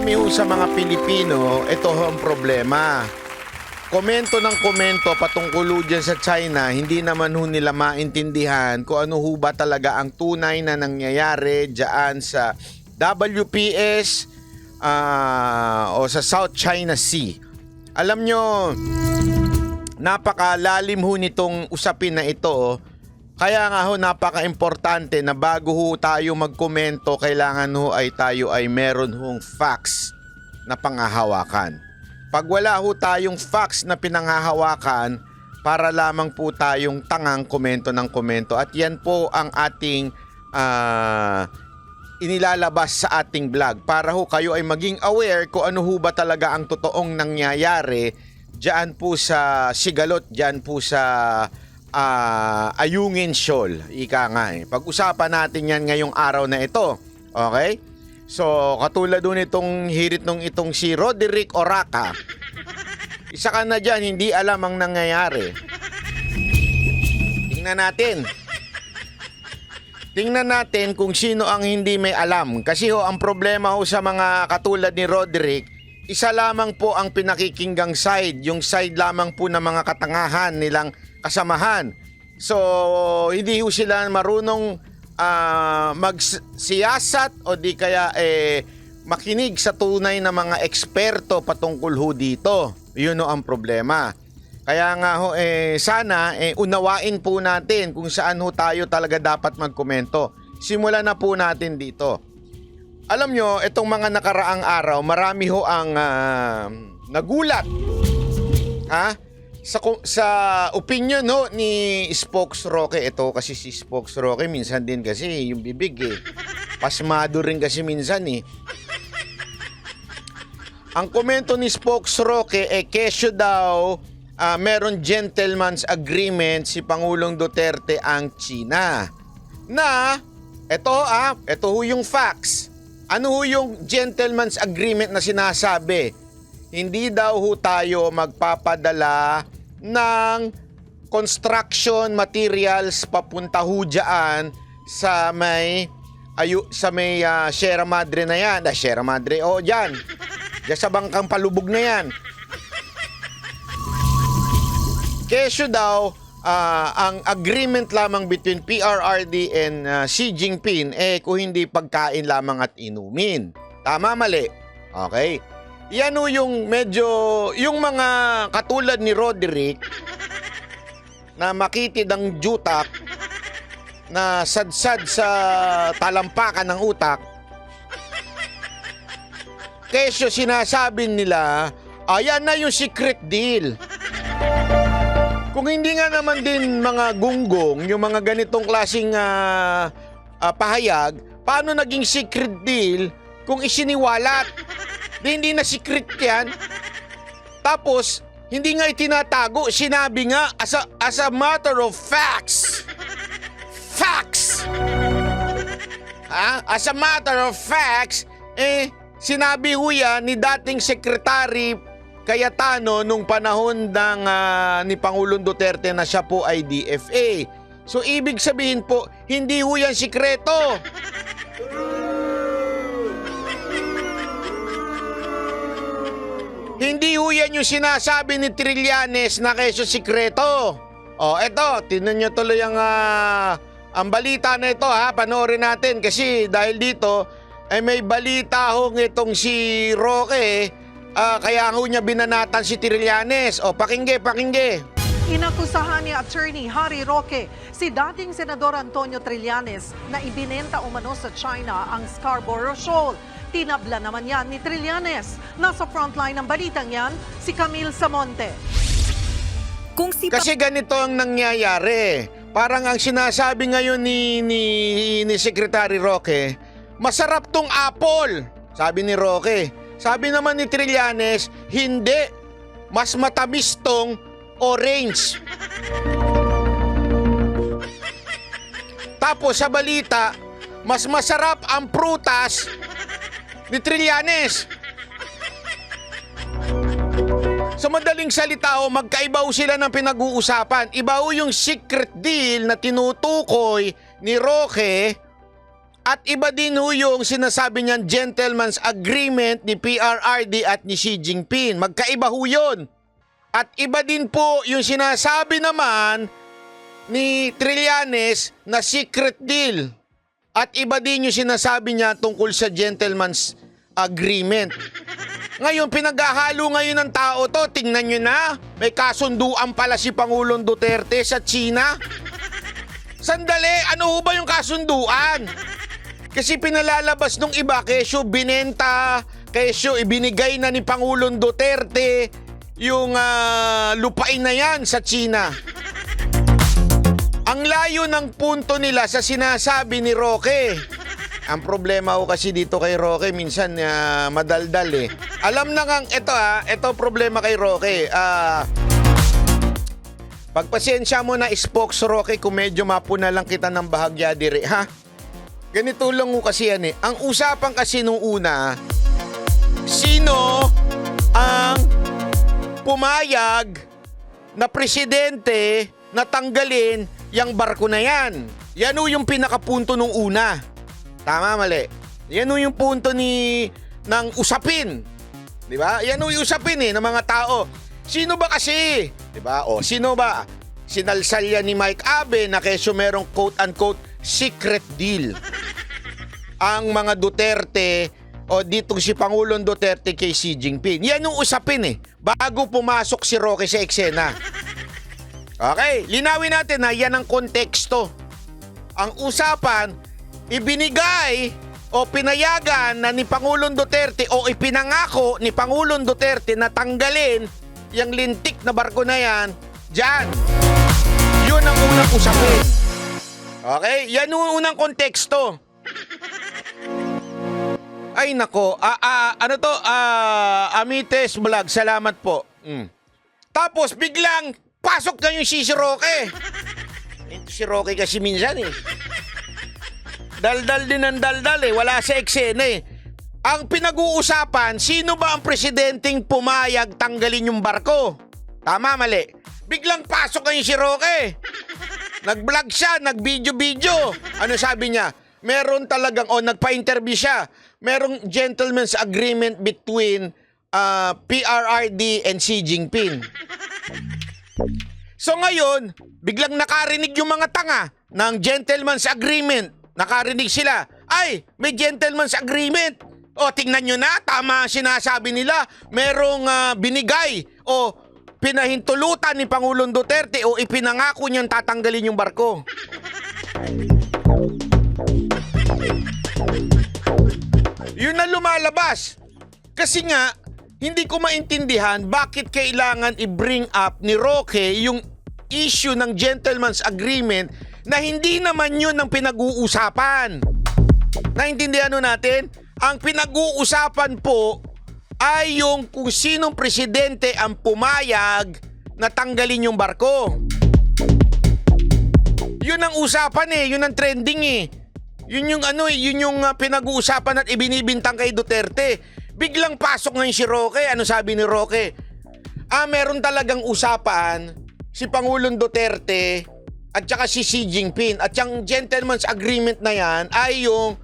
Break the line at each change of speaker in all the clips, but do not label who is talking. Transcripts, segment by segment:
marami ho sa mga Pilipino, ito ho ang problema. Komento ng komento patungkol ho dyan sa China, hindi naman ho nila maintindihan kung ano ho ba talaga ang tunay na nangyayari dyan sa WPS o sa South China Sea. Alam nyo, napakalalim ho nitong usapin na ito. Kaya nga ho, napaka-importante na bago ho tayo magkomento, kailangan ho ay tayo ay meron hong facts na panghahawakan. Pag wala ho tayong facts na pinanghahawakan, para lamang po tayong tangang komento ng komento. At yan po ang ating inilalabas sa ating vlog. Para ho kayo ay maging aware kung ano ho ba talaga ang totoong nangyayari dyan po sa Sigalot, dyan po sa Ayungin Shoal. Ika nga eh. Pag-usapan natin yan ngayong araw na ito. Okay? So, katulad doon itong hirit nung itong si Roderick Oraca. Isa ka na dyan, hindi alam ang nangyayari. Tingnan natin kung sino ang hindi may alam. Kasi ho, ang problema ho sa mga katulad ni Roderick, isa lamang po ang pinakikinggang side. Yung side lamang po ng mga katangahan nilang kasamahan. So, hindi ho sila marunong magsiyasat o di kaya makinig sa tunay na mga eksperto patungkol ho dito. Yun ho ang problema. Kaya nga ho, sana unawain po natin kung saan ho tayo talaga dapat magkomento. Simulan na po natin dito. Alam nyo, itong mga nakaraang araw, marami ho ang nagulat. Sa opinion ho ni Spokes Roque, ito kasi si Spokes Roque, minsan din kasi yung bibig pasmado rin kasi minsan Ang komento ni Spokes Roque kesyo daw meron gentleman's agreement si Pangulong Duterte ang China. Na, ito ho yung facts. Ano ho yung gentleman's agreement na sinasabi? Hindi daw ho tayo magpapadala ng construction materials papunta ho dyan sa may Sierra Madre na yan. Sierra Madre, dyan. Dyan sa bangkang palubog na yan. Kesyo daw, ang agreement lamang between PRRD and Xi Jinping kung hindi pagkain lamang at inumin. Tama, mali? Okay. Yan o yung medyo, yung mga katulad ni Roderick na makitid ang jutak na sadsad sa talampakan ng utak. Kesyo sinasabi nila, ayan na yung secret deal. Kung hindi nga naman din mga gunggong, yung mga ganitong klaseng pahayag, paano naging secret deal kung isiniwalat? Hindi na secret yan. Tapos, hindi nga itinatago. Sinabi nga as a matter of facts. Facts! As a matter of facts, sinabi ho yan ni dating Secretary Cayetano nung panahon ng ni Pangulong Duterte na siya po ay DFA. So, ibig sabihin po, hindi ho yan sikreto. Hindi ho yan yung sinasabi ni Trillanes na kesyo sikreto. Eto, tingnan nyo tuloy ang balita na ito panoorin natin kasi dahil dito may balita ho itong si Roque kaya ho niya binanatan si Trillanes. Pakingge.
Inakusahan ni Attorney Harry Roque si dating Senador Antonio Trillanes na ibinenta umano sa China ang Scarborough Shoal. Tinabla naman yan ni Trillanes. Nasa frontline ng balitang yan, si Camille Samonte.
Kasi ganito ang nangyayari. Parang ang sinasabi ngayon ni Secretary Roque, masarap tong apple, sabi ni Roque. Sabi naman ni Trillanes, hindi. Mas matamis tong orange. Tapos sa balita, mas masarap ang prutas ni Trillanes. Sa madaling salita magkaiba sila ng pinag-uusapan. Iba yung secret deal na tinutukoy ni Roque At iba din ho yung sinasabi niyang gentleman's agreement ni PRRD at ni Xi Jinping. Magkaiba ho yun. At iba din po yung sinasabi naman ni Trillanes na secret deal. At iba din yung sinasabi niya tungkol sa gentleman's agreement. Ngayon, pinaghahalo ngayon ng tao to. Tingnan nyo na. May kasunduan pala si Pangulong Duterte sa China. Sandali, ano ho ba yung kasunduan? Kasi pinalalabas nung iba, kesyo binenta, kesyo ibinigay na ni Pangulong Duterte yung lupain na yan sa China. Ang layo ng punto nila sa sinasabi ni Roque. Ang problema ko kasi dito kay Roque, minsan madaldal eh. Alam na ngang, ito problema kay Roque. Pagpasensya mo na spokes Roque kung medyo mapuna lang kita ng bahagya dire, ha? Ganito lang ko kasi yan eh. Ang usapan kasi nung una, sino ang pumayag na presidente na tanggalin yung barko na yan? Yan o yung pinakapunto nung una. Tama, mali. Yan o yung punto ng usapin. Di ba? Yan o yung usapin ng mga tao. Sino ba kasi? Di ba? O, sino ba? Sinalsal yan ni Mike Abe na kesyo merong quote-unquote secret deal. Ang mga Duterte o ditong si Pangulong Duterte kay Xi Jinping. Yan yung usapin bago pumasok si Roque sa eksena. Okay, linawin natin na yan ang konteksto. Ang usapan, ibinigay o pinayagan na ni Pangulong Duterte o ipinangako ni Pangulong Duterte na tanggalin yung lintik na barko na yan dyan. Yun ang unang usapin. Okay? Yan yung unang konteksto. Ay nako, Amites Vlog, salamat po. Tapos biglang pasok na yung si Roque. Si Roque kasi minsan daldal din ang daldal wala sa eksena Ang pinag-uusapan, sino ba ang presidenteng pumayag tanggalin yung barko? Tama, mali. Biglang pasok na yung si Roque. Nag-vlog siya, nag-video-video. Ano sabi niya? Meron talagang, nagpa-interview siya. Merong gentleman's agreement between PRRD and Xi Jinping. So ngayon, biglang nakarinig yung mga tanga ng gentleman's agreement. Nakarinig sila, ay, may gentleman's agreement. O, tingnan nyo na, tama sinasabi nila. Merong binigay o pinahintulutan ni Pangulong Duterte o ipinangako niyang tatanggalin yung barko. Yun na lumalabas. Kasi nga, hindi ko maintindihan bakit kailangan i-bring up ni Roque yung issue ng gentleman's agreement na hindi naman yun ang pinag-uusapan. Naintindihan natin? Ang pinag-uusapan po ay yung kung sinong presidente ang pumayag na tanggalin yung barko. Yun ang usapan yun ang trending Yun yung pinag-uusapan at ibinibintang kay Duterte. Biglang pasok ngayon si Roque. Ano sabi ni Roque? Meron talagang usapan si Pangulong Duterte at saka si Xi Jinping. At yung gentleman's agreement na yan ay yung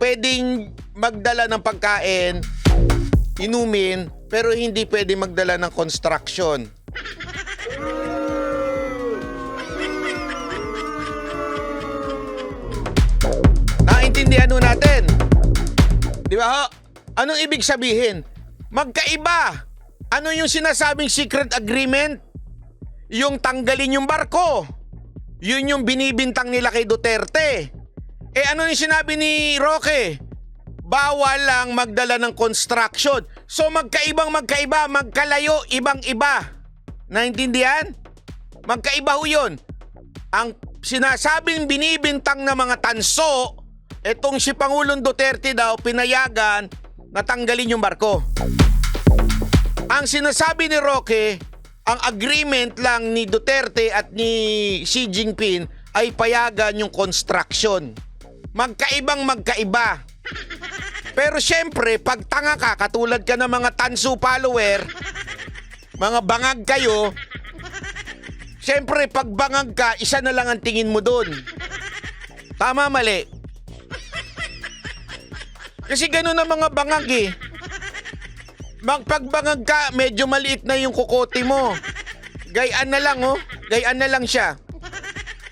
pwedeng magdala ng pagkain, inumin, pero hindi pwede magdala ng construction. Naintindihan natin? Di ba ho? Anong ibig sabihin? Magkaiba. Ano yung sinasabing secret agreement? Yung tanggalin yung barko. Yun yung binibintang nila kay Duterte. Ano yung sinabi ni Roque? Bawal lang magdala ng construction. So magkaibang magkaiba, magkalayo, ibang-iba. Naintindihan? Magkaiba ho yun. Ang sinasabing binibintang na mga tanso, etong si Pangulong Duterte daw pinayagan na tanggalin yung barko. Ang sinasabi ni Roque, ang agreement lang ni Duterte at ni Xi Jinping ay payagan yung construction. Magkaibang magkaiba. Pero syempre, pag tanga ka, katulad ka ng mga tanso follower, mga bangag kayo, syempre, pag bangag ka, isa na lang ang tingin mo doon. Tama, mali. Kasi ganun ang mga bangag eh. Pag bangag ka, medyo maliit na yung kukote mo. Gayaan na lang oh. Gayaan na lang siya.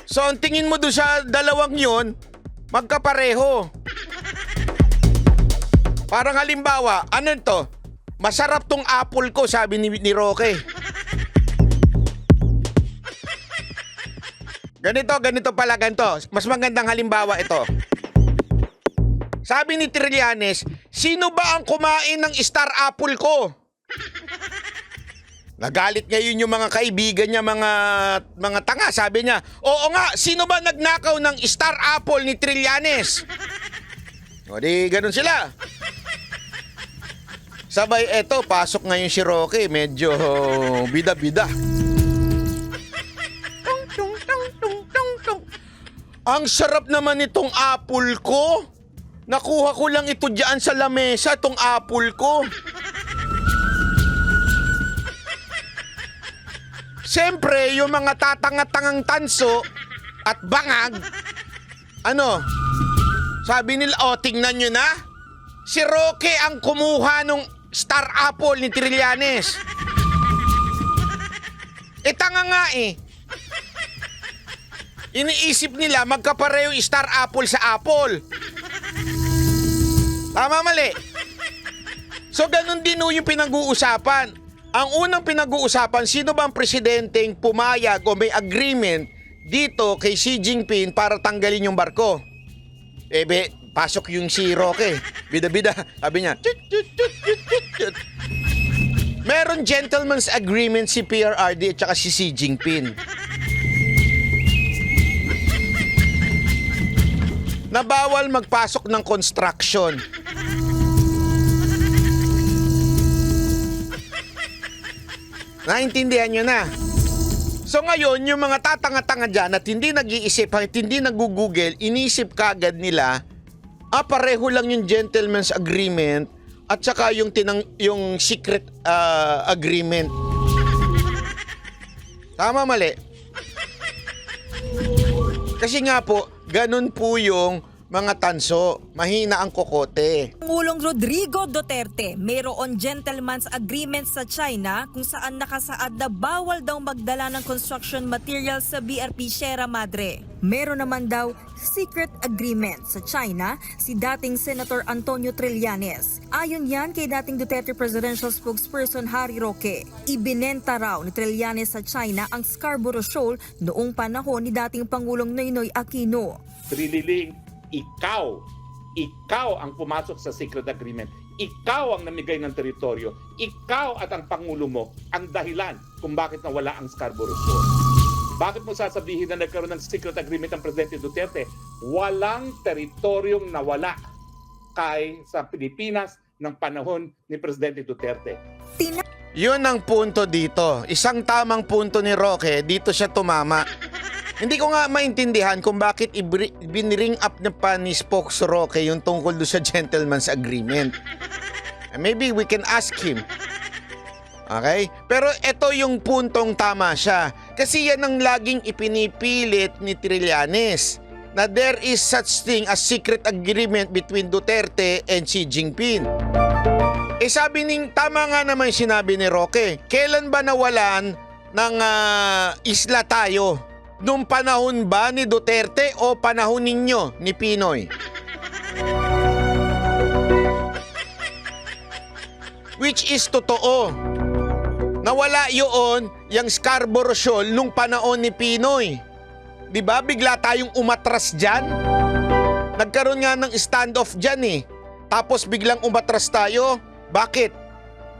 So ang tingin mo doon sa dalawang yon, magkapareho. Parang halimbawa, ano to? Masarap tong apple ko, sabi ni Roque. Ganito pala, ganito. Mas magandang halimbawa ito. Sabi ni Trillanes, sino ba ang kumain ng star apple ko? Nagalit ngayon yung mga kaibigan niya, mga tanga. Sabi niya, oo nga, sino ba nagnakaw ng star apple ni Trillanes? O di, ganun sila. Sabay, eto, pasok ngayon si Roque. Medyo bida-bida. Ang sarap naman itong apple ko. Nakuha ko lang ito dyan sa lamesa, itong apple ko. Siyempre, yung mga tatanga-tangang tanso at bangag, ano, sabi nila, tingnan nyo na, si Roque ang kumuha nung star apple ni Trillanes. Tanga nga eh. Iniisip nila magkapareho star apple sa apple. Tama, mali. So, ganun din yung pinag-uusapan. Ang unang pinag-uusapan, sino ba ang presidenteng pumayag o may agreement dito kay Xi Jinping para tanggalin yung barko? Pasok yung si Roque. Bida-bida. Sabi niya, meron gentleman's agreement si PRRD at saka si Xi Jinping. Na bawal magpasok ng construction. Naintindihan nyo na. So ngayon, yung mga tatanga-tanga dyan at hindi nag-iisip at hindi nag-google, inisip kagad nila, pareho lang yung gentleman's agreement at saka yung secret agreement. Tama, mali? Kasi nga po, ganun po yung mga tanso. Mahina ang kokote.
Pangulong Rodrigo Duterte, mayroon gentleman's agreement sa China kung saan nakasaad na bawal daw magdala ng construction materials sa BRP Sierra Madre. Meron naman daw secret agreement sa China si dating Senator Antonio Trillanes. Ayon yan kay dating Duterte Presidential Spokesperson Harry Roque. Ibinenta raw ni Trillanes sa China ang Scarborough Shoal noong panahon ni dating Pangulong Noynoy Aquino.
Trililing, ikaw ang pumasok sa secret agreement. Ikaw ang namigay ng teritoryo. Ikaw at ang Pangulo mo ang dahilan kung bakit nawala ang Scarborough Shoal. Bakit mo sasabihin na nagkaroon ng secret agreement ang Presidente Duterte? Walang teritoryong nawala sa Pilipinas ng panahon ni Presidente Duterte.
Yun ang punto dito. Isang tamang punto ni Roque, dito siya tumama. Hindi ko nga maintindihan kung bakit biniring up na pa ni Spokes Roque yung tungkol doon sa gentleman's agreement. Maybe we can ask him. Okay? Pero ito yung puntong tama siya. Kasi yan ang laging ipinipilit ni Trillanes na there is such thing as secret agreement between Duterte and Xi Jinping. Sabi tama nga naman yung sinabi ni Roque, kailan ba nawalan ng isla tayo? Nung panahon ba ni Duterte o panahon ninyo ni Pinoy? Which is totoo. Nawala yun, yung Scarborough Shoal nung panahon ni Pinoy. Diba? Bigla tayong umatras dyan. Nagkaroon nga ng standoff dyan eh. Tapos biglang umatras tayo. Bakit?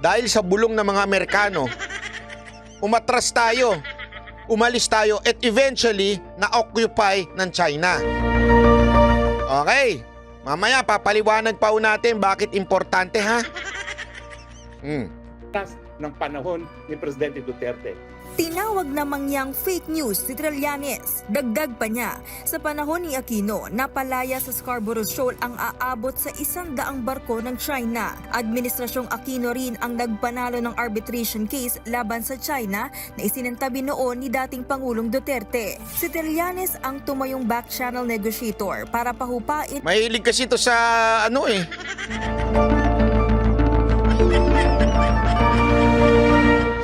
Dahil sa bulong ng mga Amerikano. Umatras tayo. Umalis tayo at eventually na-occupy ng China. Okay. Mamaya papaliwanag pa natin bakit importante ha.
Ng panahon ni Presidente Duterte.
Tinawag namang niyang fake news si Trillanes. Dagdag pa niya, sa panahon ni Aquino, napalaya sa Scarborough Shoal ang aabot sa 100 barko ng China. Administrasyong Aquino rin ang nagpanalo ng arbitration case laban sa China na isinantabi noon ni dating Pangulong Duterte. Si Trillanes ang tumayong back-channel negotiator para pahupain
Mahilig kasi ito sa ano eh.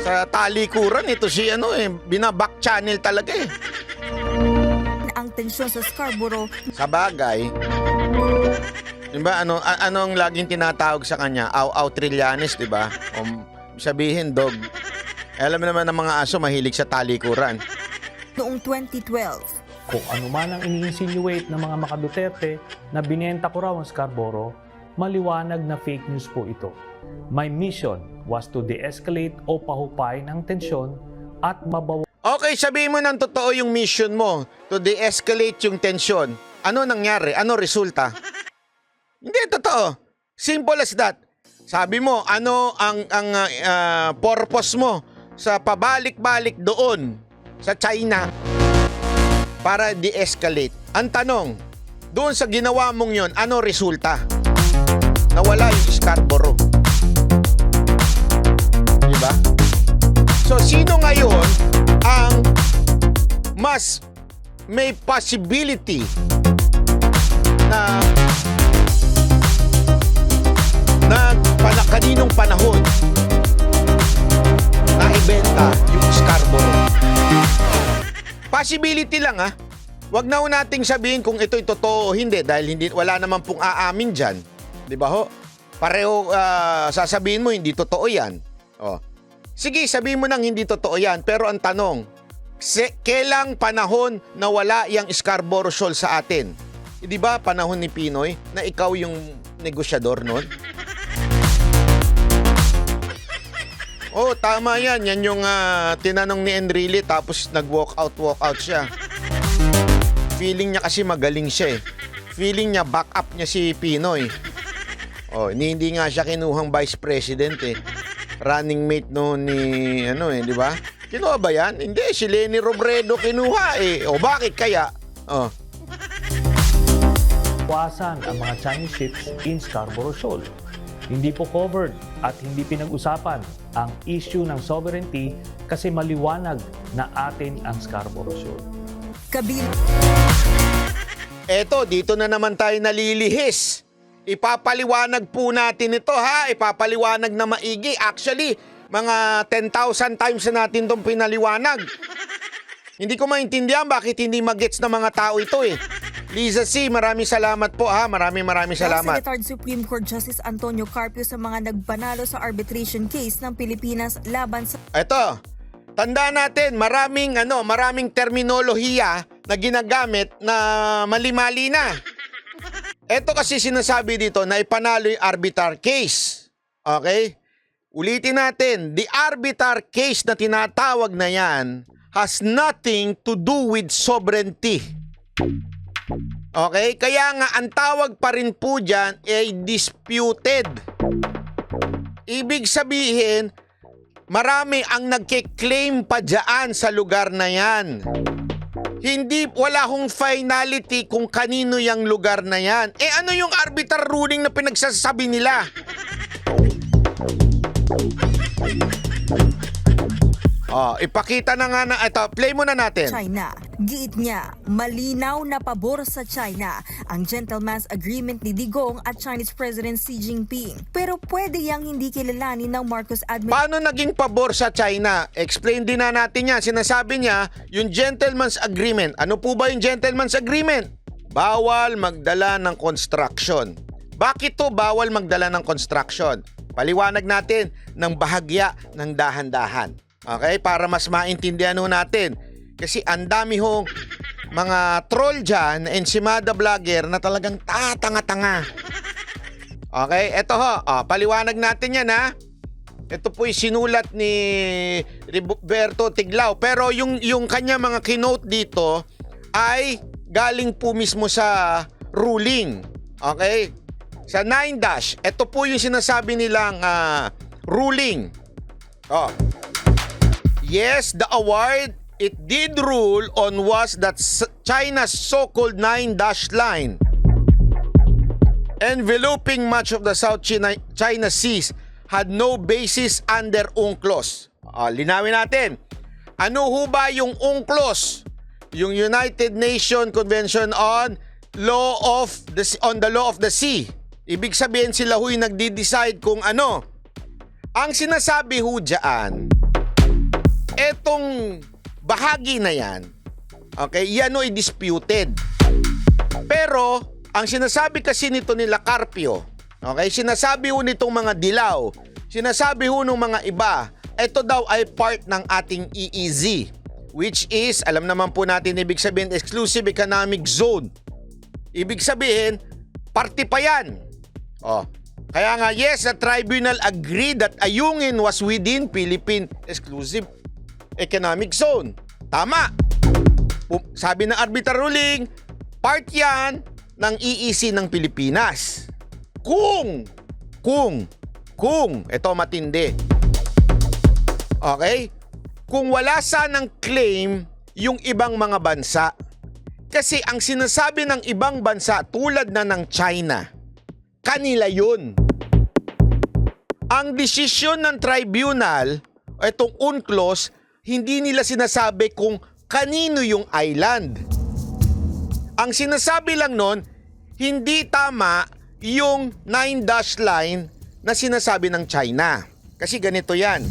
Sa talikuran ito si ano eh, binaback channel talaga eh.
ang tensyon sa Scarborough.
Sa bagay, diba anong laging tinatawag sa kanya? Aw Trillanes, diba? O sabihin dog. Alam mo naman ng mga aso mahilig sa talikuran.
Noong 2012,
Kung ano man ang ini-insinuate ng mga Duterte na binenta ko raw ang Scarborough, maliwanag na fake news po ito. My mission was to de-escalate o pahupain ang tensyon at mabawasan
Okay, sabihin mo ng totoo yung mission mo to de-escalate yung tensyon. Ano nangyari? Ano resulta? Hindi totoo. Simple as that. Sabi mo, ano ang purpose mo sa pabalik-balik doon sa China para de-escalate? Ang tanong, doon sa ginawa mong yon, ano resulta? Nawala yung Scarborough. Diba? So, sino ngayon ang mas may possibility na kaninong panahon na ibenta yung Scarborough? Possibility lang ha. Wag na nating sabihin kung ito'y totoo o hindi dahil wala naman pong aamin dyan. Di ba ho? Pareho sasabihin mo hindi totoo yan. Oh. Sige, sabihin mo nang hindi totoo yan. Pero ang tanong, kailang panahon na wala yung Scarborough Shoal sa atin? Di ba panahon ni Pinoy na ikaw yung negosyador nun? Oh, tama yan. Yan yung tinanong ni Enrile tapos nag-walk out siya. Feeling niya kasi magaling siya eh. Feeling niya back up niya si Pinoy. Oh, hindi nga siya kinuhang vice president eh. Running mate noon ni di ba? Kinuha ba yan? Hindi, si Leni Robredo kinuha eh. O bakit kaya? Oh.
ang mga Chinese ships in Scarborough Shoal. Hindi po covered at hindi pinag-usapan ang issue ng sovereignty kasi maliwanag na atin ang Scarborough Shoal.
Eto, dito na naman tayo nalilihis. Ipapaliwanag po natin ito ha. Ipapaliwanag na maigi. Actually, mga 10,000 times na natin itong pinaliwanag. Hindi ko maintindihan bakit hindi magets ng mga tao ito eh. Liza C., maraming salamat po ha. Maraming salamat.
Retired Supreme Court Justice Antonio Carpio sa mga nagpanalo sa arbitration case ng Pilipinas laban sa
Eto, tandaan natin, maraming terminolohiya na ginagamit na mali-mali na. Ito kasi sinasabi dito na ipanalo yung arbiter case. Okay? Ulitin natin, the arbiter case na tinatawag na yan has nothing to do with sovereignty. Okay? Kaya nga, ang tawag pa rin po dyan ay disputed. Ibig sabihin, marami ang nagkiklaim pa dyan sa lugar na yan. Wala hong finality kung kanino yung lugar na yan. Eh ano yung arbiter ruling na pinagsasabi nila? Ipakita na nga ito, play muna natin.
China. Giit niya, malinaw na pabor sa China ang gentleman's agreement ni Digong at Chinese President Xi Jinping. Pero pwede yang hindi kilalanin ng Marcos administration.
Paano naging pabor sa China? Explain din na natin yan. Sinasabi niya, yung gentleman's agreement. Ano po ba yung gentleman's agreement? Bawal magdala ng construction. Bakit to bawal magdala ng construction? Paliwanag natin ng bahagya ng dahan-dahan. Okay? Para mas maintindihan natin. Kasi ang dami hong mga troll dyan, ensimada vlogger na talagang tanga-tanga. Okay? Ito ho. Paliwanag natin yan ha. Ito po'y sinulat ni Roberto Tiglao. Pero yung kanya mga kinote dito ay galing po mismo sa ruling. Okay? Sa 9 dash, ito po yung sinasabi nilang ruling. Yes, the award it did rule on was that China's so-called 9-dash line enveloping much of the South China Seas had no basis under UNCLOS. Linawin natin. Ano ho ba yung UNCLOS? Yung United Nations Convention on the Law of the Sea. Ibig sabihin sila ho'y nagdi-decide kung ano. Ang sinasabi ho dyan, etong bahagi na yan, okay, yan ho'y disputed. Pero, ang sinasabi kasi nito nila Carpio, okay, sinasabi ho nitong mga dilaw, sinasabi ho ng mga iba, ito daw ay part ng ating EEZ, which is, alam naman po natin, ibig sabihin, Exclusive Economic Zone. Ibig sabihin, parte pa yan. Kaya nga, yes, the tribunal agreed that Ayungin was within Philippine Exclusive Economic Zone. Tama. Sabi ng arbitral ruling, part yan ng EEZ ng Pilipinas. Kung, ito matindi. Okay? Kung wala sanang claim yung ibang mga bansa. Kasi ang sinasabi ng ibang bansa tulad na ng China, kanila yun. Ang desisyon ng tribunal, itong UNCLOS, hindi nila sinasabi kung kanino yung island. Ang sinasabi lang nun, hindi tama yung 9-dash line na sinasabi ng China. Kasi ganito yan.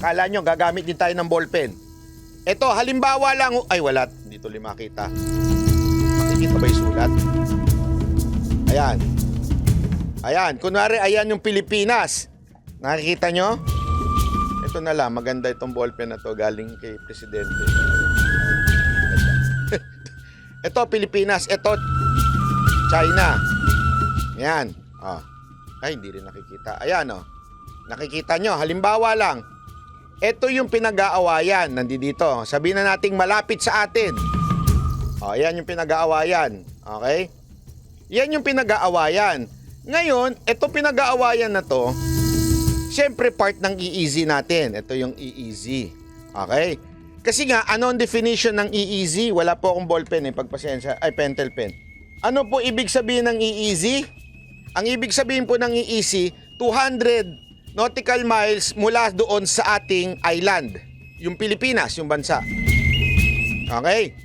Kala nyo, gagamit din tayo ng ballpen. Ito, halimbawa lang, ay wala, dito li makita. Makikita ba yung sulat? Ayan. Ayan, kunwari, ayan yung Pilipinas. Nakikita nyo? Ito na lang, maganda itong ballpen na to, galing kay Presidente. Ito, Pilipinas. Ito, China. Ayan. Ay, hindi rin nakikita. Ayan, nakikita nyo, halimbawa lang. Ito yung pinag-aawayan. Nandito. Sabihin na nating malapit sa atin. Ayan yung pinag-aawayan. Okay? Yan yung pinag-aawayan. Ngayon, ito pinag-aawayan na to, siyempre part ng EEZ natin. Ito yung EEZ. Okay? Kasi nga, ano ang definition ng EEZ? Wala po akong ballpen pagpasensya. Ay, pentel pen. Ano po ibig sabihin ng EEZ? Ang ibig sabihin po ng EEZ, 200 nautical miles mula doon sa ating island. Yung Pilipinas, yung bansa. Okay?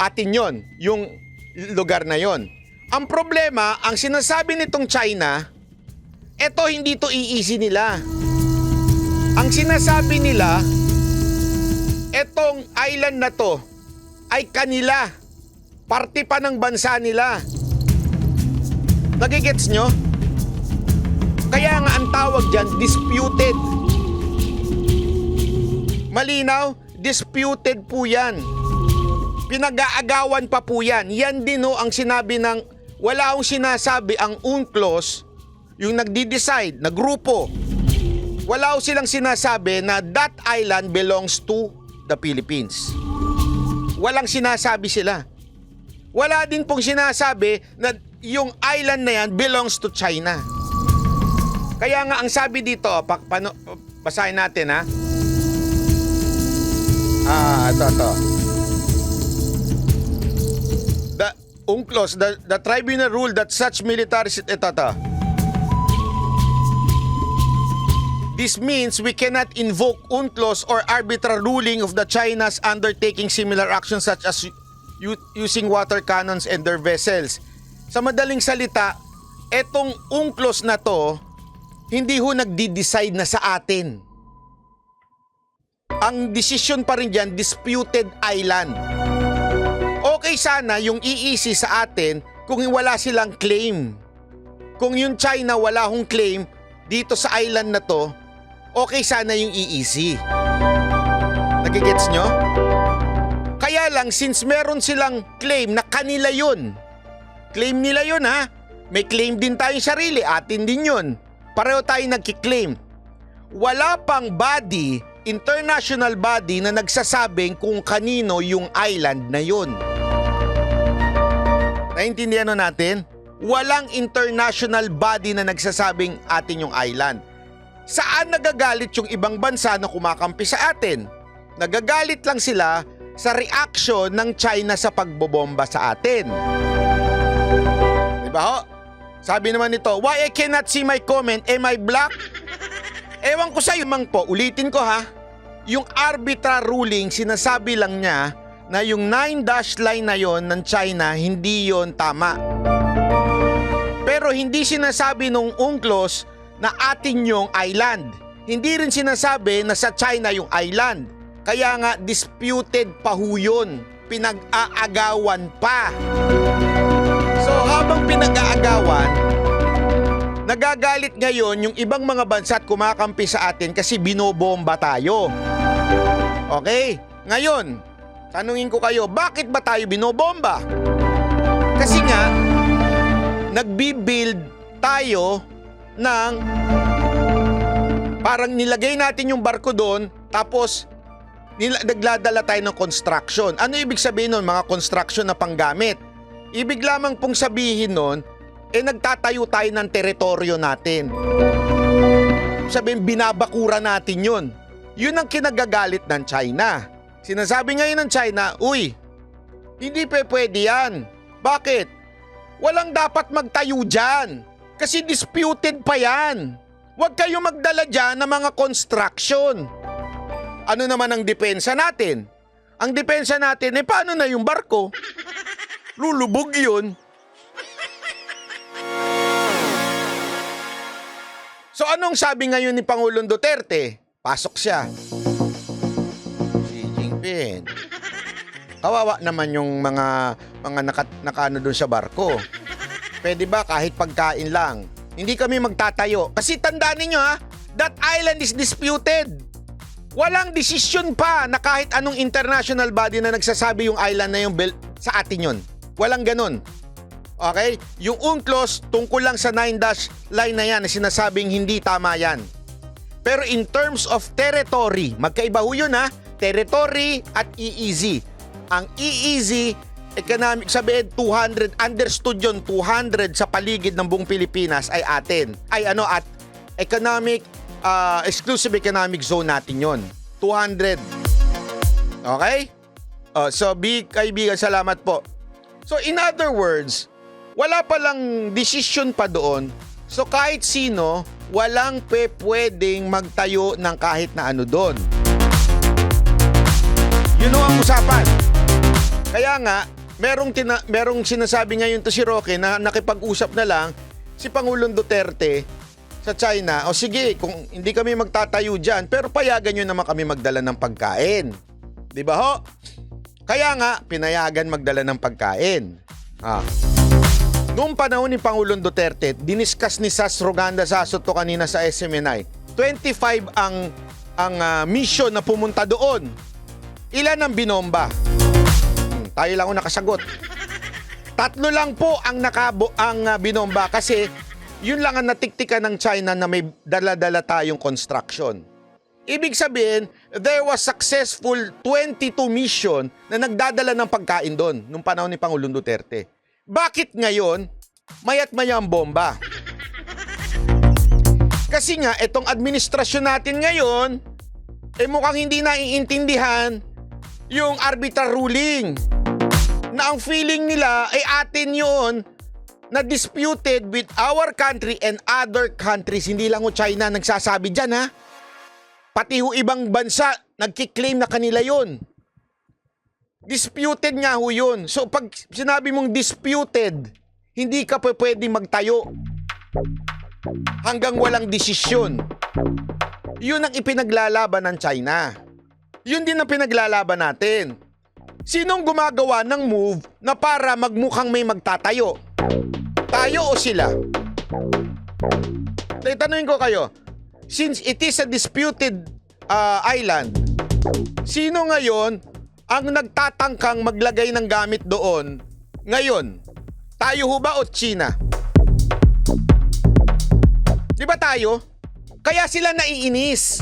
Atin yon, yung lugar na yon. Ang problema, ang sinasabi nitong China, eto hindi to EEZ nila. Ang sinasabi nila, etong island na to ay kanila. Parte pa ng bansa nila. Nagigets nyo? Kaya nga ang tawag dyan, disputed. Malinaw? Disputed po yan. Pinag-aagawan pa po yan. Yan din ang sinabi ng, wala akong sinasabi ang UNCLOS, yung nagdi-decide na grupo. Wala akong silang sinasabi na that island belongs to the Philippines. Walang sinasabi sila. Wala din pong sinasabi na yung island na yan belongs to China. Kaya nga ang sabi dito, basahin natin ha. Ito. The UNCLOS, the tribunal ruled that such military... Ito. This means we cannot invoke UNCLOS or arbitral ruling of the China's undertaking similar actions such as using water cannons and their vessels. Sa madaling salita, etong UNCLOS na to, hindi ho nagdi-decide na sa atin. Ang desisyon pa rin dyan, disputed island. Okay sana yung EEZ sa atin kung wala silang claim. Kung yung China wala hong claim dito sa island na to, okay sana yung EEZ. Nagigets nyo? Kaya lang, since meron silang claim na kanila yun, claim nila yun ha, may claim din tayong sarili, atin din yun. Pareho tayo nagkiklaim. Wala pang body, international body na nagsasabing kung kanino yung island na yun. Naintindihan natin? Walang international body na nagsasabing atin yung island. Saan nagagalit yung ibang bansa na kumakampi sa atin? Nagagalit lang sila sa reaction ng China sa pagbobomba sa atin. Diba ho? Sabi naman nito, why I cannot see my comment? Am I black? Ewan ko sa'yo mang po, ulitin ko ha. Yung arbitral ruling, sinasabi lang niya na yung 9-dash line na yon ng China, hindi yon tama. Pero hindi sinasabi nung UNCLOS na atin yung island. Hindi rin sinasabi na sa China yung island. Kaya nga disputed pa ho yun. Pinag-aagawan pa. So habang pinag-aagawan, nagagalit ngayon yung ibang mga bansa at kumakampi sa atin kasi binobomba tayo. Okay? Ngayon, tanungin ko kayo, bakit ba tayo binobomba? Kasi nga, nagbi-build tayo ng parang nilagay natin yung barko doon tapos nagladala tayo ng construction. Ano ibig sabihin nun? Mga construction na panggamit. Ibig lamang pong sabihin nun, nagtatayo tayo ng teritoryo natin. Sabihin, binabakura natin yun. Yun ang kinagagalit ng China. Sinasabi ngayon ng China, uy, hindi pwede yan. Bakit? Walang dapat magtayo dyan. Kasi disputed pa yan. Huwag kayong magdala dyan ng mga construction. Ano naman ang depensa natin? Ang depensa natin, paano na yung barko? Lulubog yun. So anong sabi ngayon ni Pangulong Duterte? Pasok siya. Xi Jinping. Kawawa naman yung mga nakaano doon sa barko. Pwede ba kahit pagkain lang? Hindi kami magtatayo. Kasi tandaan ninyo ha, that island is disputed. Walang desisyon pa na kahit anong international body na nagsasabi yung island na yung sa atin yun. Walang ganun. Okay? Yung UNCLOS tungkol lang sa 9-dash line na yan na sinasabing hindi tama yan. Pero in terms of territory, magkaiba ho yun ha, territory at EEZ. Ang EEZ, economic, sabihin 200, understood yun, 200 sa paligid ng buong Pilipinas ay atin. Ay at economic, exclusive economic zone natin yun. 200. Okay? So, kaibigan, salamat po. So, in other words, wala palang desisyon pa doon. So, kahit sino, walang pwedeng magtayo ng kahit na ano doon. Yun ang usapan. Kaya nga, merong sinasabi ngayon to si Roque na nakipag-usap na lang si Pangulong Duterte sa China. O sige, kung hindi kami magtatayo dyan, pero payagan nyo naman kami magdala ng pagkain. Di ba ho? Kaya nga, pinayagan magdala ng pagkain. Noong panahon ni Pangulong Duterte, diniskas ni Sas Roganda Sasot to kanina sa SMNI. 25 ang mission na pumunta doon. Ilan ang binomba? Tayo lang ang nakasagot. 3 lang po ang binomba kasi yun lang ang natiktikan ng China na may dala-dala tayong construction. Ibig sabihin, there was successful 22 mission na nagdadala ng pagkain doon nung panahon ni Pangulong Duterte. Bakit ngayon, mayat-maya ang bomba? Kasi nga, itong administrasyon natin ngayon, mukhang hindi naiintindihan yung arbitral ruling. Na ang feeling nila ay atin yun na disputed with our country and other countries. Hindi lang o China nagsasabi dyan ha. Pati ho ibang bansa nagkiklaim na kanila yun. Disputed nga ho yun. So pag sinabi mong disputed, hindi ka pwedeng magtayo hanggang walang desisyon. Yun ang ipinaglalaban ng China. Yun din ang pinaglalaban natin. Sinong gumagawa ng move na para magmukhang may magtatayo? Tayo o sila? Tanungin ko kayo, since it is a disputed island, sino ngayon ang nagtatangkang maglagay ng gamit doon ngayon? Tayo ho ba o China? Di ba tayo? Kaya sila naiinis.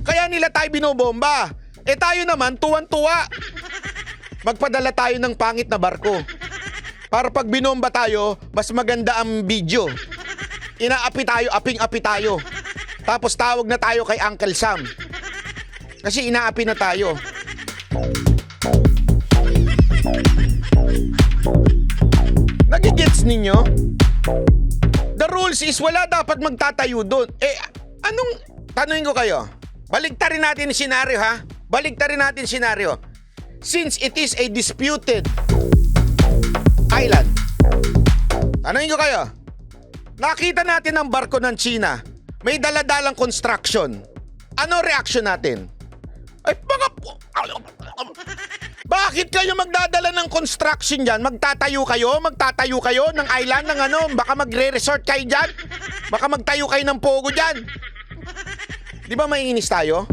Kaya nila tayo binobomba. Tayo naman tuwan-tuwa. Magpadala tayo ng pangit na barko. Para pag binomba tayo, mas maganda ang video. Inaapi tayo, aping-api tayo. Tapos tawag na tayo kay Uncle Sam. Kasi inaapi na tayo. Nagigets ninyo? The rules is wala dapat magtatayo doon. Tanungin ko kayo. Baligtarin natin yung senaryo, ha? Baligtarin natin yung senaryo. Since it is a disputed island. Tanungin ko kayo. Nakita natin ang barko ng China. May daladalang construction. Ano reaction natin? Ay, bakit kayo magdadala ng construction dyan? Magtatayo kayo ng island ng ano? Baka magre-resort kayo dyan? Baka magtayo kayo ng pogo dyan? Di ba maiinis tayo?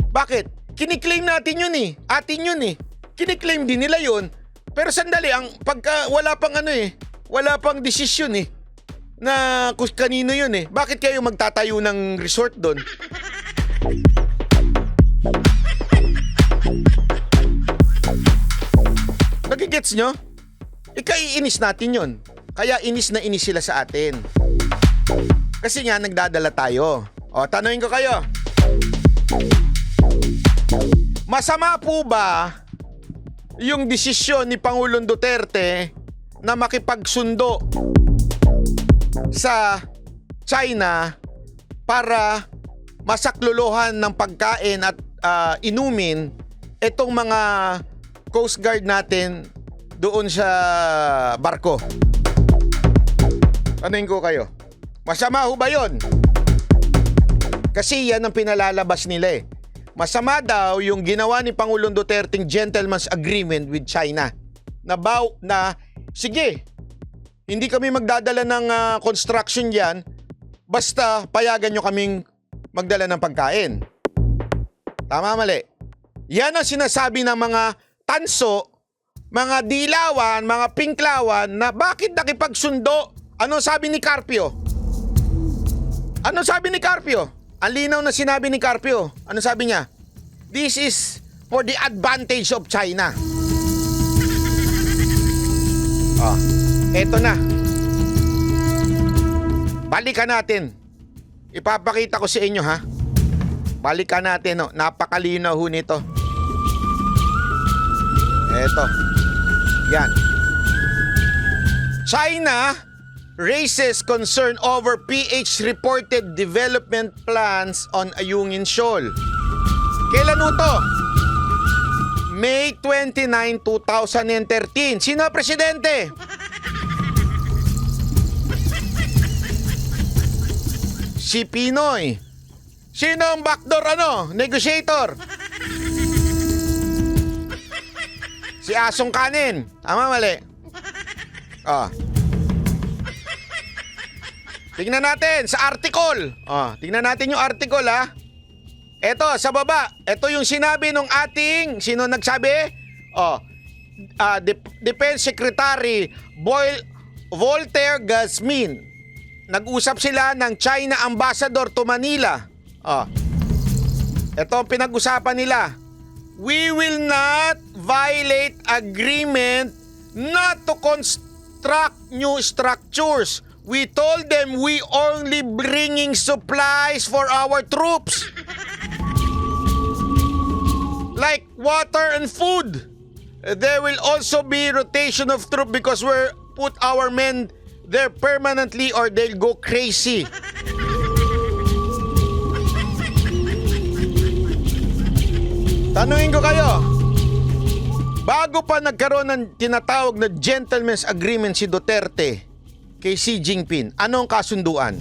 Bakit? Kiniklaim natin yun eh. Atin yun eh. Kiniklaim din nila yun. Pero sandali, pagka wala pang desisyon eh. Na kung kanino yun eh. Bakit kayo magtatayo ng resort doon? Nagigets nyo? Ikaiinis natin yun. Kaya inis na inis sila sa atin. Kasi nga nagdadala tayo. O, tanungin ko kayo. Masama po ba yung desisyon ni Pangulong Duterte na makipagsundo sa China para masakluluhan ng pagkain at inumin itong mga Coast Guard natin doon sa barko? Tanungin ko kayo. Masama ho ba yun? Kasi yan ang pinalalabas nila eh. Masama daw yung ginawa ni Pangulong Duterte'ng gentleman's agreement with China. Na sige, hindi kami magdadala ng construction diyan basta payagan nyo kaming magdala ng pagkain. Tama, mali? Yan ang sinasabi ng mga tanso, mga dilawan, mga pinklawan na bakit nakipagsundo? Ano sabi ni Carpio? Ano sabi ni Carpio? Ang linaw na sinabi ni Carpio. Ano sabi niya? This is for the advantage of China. Eto na. Balikan natin. Ipapakita ko sa inyo, ha? Balikan natin, no? Napakalinaw ho nito. Eto. Yan. China raises concern over PH reported development plans on Ayungin Shoal. Kailan ito? May 29, 2013. Sino ang presidente? Si Pinoy. Sino ang backdoor negotiator? Si Asong Kanin. Tama, mali? Tingnan natin sa article. Tingnan natin yung article, ha. Eto, sa baba. Ito yung sinabi nung ating, sino nagsabi? Defense Secretary Voltaire Gasmin. Nag-usap sila ng China Ambassador to Manila. Ito ang pinag-usapan nila. We will not violate agreement not to construct new structures. We told them we only bringing supplies for our troops. Like water and food. There will also be rotation of troops because we're put our men there permanently or they'll go crazy. Tanungin ko kayo, bago pa nagkaroon ng tinatawag na gentleman's agreement si Duterte kay Xi Jinping, anong kasunduan?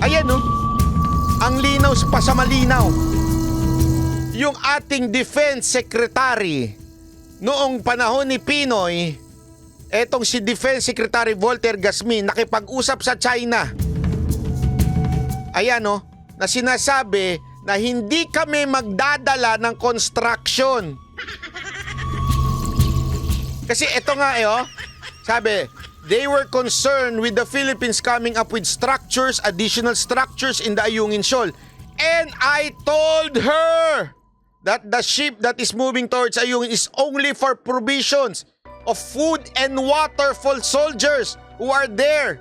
Ayan, no? Ang linaw pa sa malinaw. Yung ating defense secretary noong panahon ni Pinoy, etong si Defense Secretary Voltaire Gasmin, nakipag-usap sa China. Ayan, no? Na sinasabi na hindi kami magdadala ng construction. Kasi ito nga sabi, they were concerned with the Philippines coming up with additional structures in the Ayungin Shoal. And I told her that the ship that is moving towards Ayungin is only for provisions of food and water for soldiers who are there.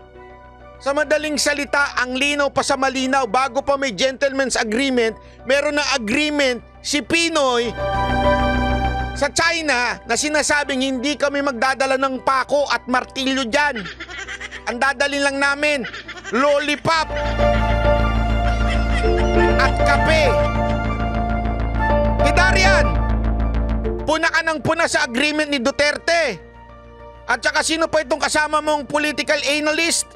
Sa madaling salita, ang linaw pa sa malinaw, bago pa may gentleman's agreement, meron na agreement si Pinoy sa China na sinasabing hindi kami magdadala ng pako at martilyo dyan. Ang dadalhin lang namin, lollipop at kape. Hidarian, puna ka ng puna sa agreement ni Duterte. At saka sino pa itong kasama mong political analyst?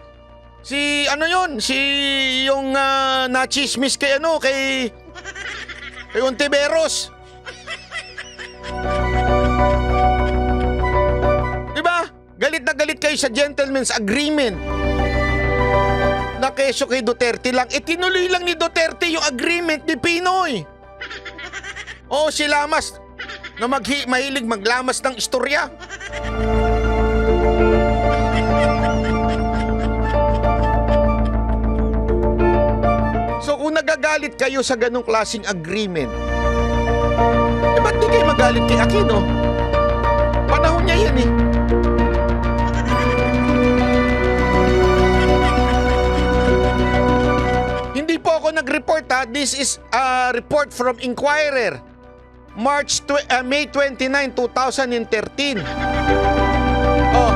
Si ano yun? Si yung nachismis kay kay Ontiveros. Diba? Galit na galit kayo sa gentleman's agreement. Na keso kay Duterte lang. Tinuloy lang ni Duterte yung agreement ni Pinoy. Oo, si Lamas na mahilig maglamas ng istorya. So kung nagagalit kayo sa ganong klaseng agreement, ba't di kayo magalit kay Aquino? Panahon niya yan eh. Hindi po ako nag-report ha. This is a report from Inquirer. May 29, 2013. Oh.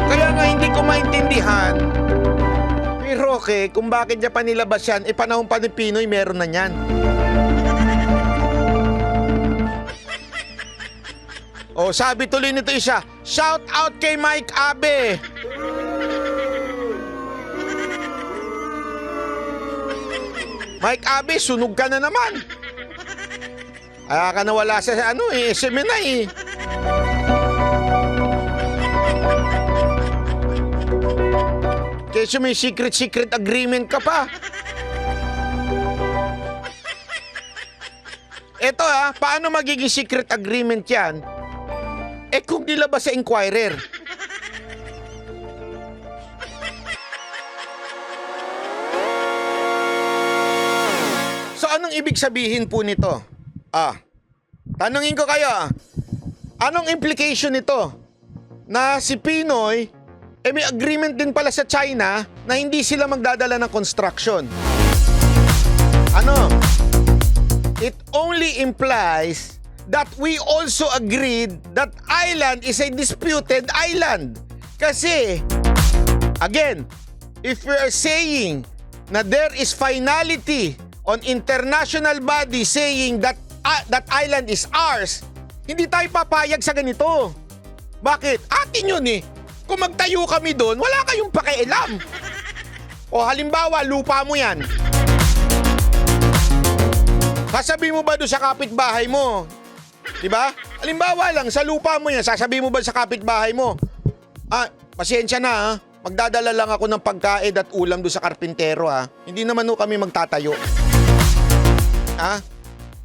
Kaya nga hindi ko maintindihan ni Roque kung bakit niya pa nilabas yan. Panahon pa ni Pinoy, meron na yan. Oh, sabi tuloy nito isa, shout out kay Mike Abe. Mike Abe, sunog ka na naman. Kaya ka nawala sa semina eh. Kasi may secret agreement ka pa. Eto paano magiging secret agreement yan? Kung nilabas sa Inquirer. So anong ibig sabihin po nito? Tanungin ko kayo, anong implication nito? Na si Pinoy, may agreement din pala sa China na hindi sila magdadala ng construction. Ano? It only implies that we also agreed that island is a disputed island. Kasi, again, if we are saying na there is finality on international body saying that that island is ours, hindi tayo papayag sa ganito. Bakit? Atin yun eh. Kung magtayo kami doon, wala kayong pakialam. O halimbawa, lupa mo yan. Sasabihin mo ba doon sa kapitbahay mo? Diba? Halimbawa lang, sa lupa mo yan, sasabihin mo ba sa kapitbahay mo? Pasensya na magdadala lang ako ng pagkain at ulam doon sa karpintero Hindi naman kami magtatayo.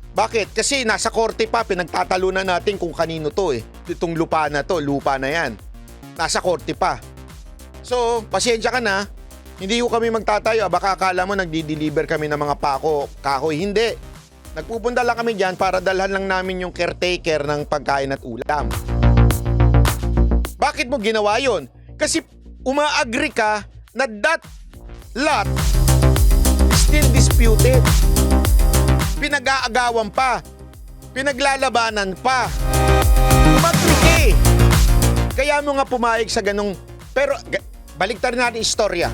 Bakit? Kasi nasa korte pa, pinagtatalunan natin kung kanino to Itong lupa na to, lupa na yan. Nasa korte pa. So, pasensya ka na. Hindi ko kami magtatayo. Baka akala mo nagdi-deliver kami ng mga pako, kahoy. Hindi. Nagpupunta lang kami dyan para dalhan lang namin yung caretaker ng pagkain at ulam. Bakit mo ginawa yon? Kasi uma-agree ka na that lot still disputed. Pinag-aagawan pa. Pinaglalabanan pa. Umagree. Kaya mo nga pumayag sa ganong... Pero baliktarin natin istorya.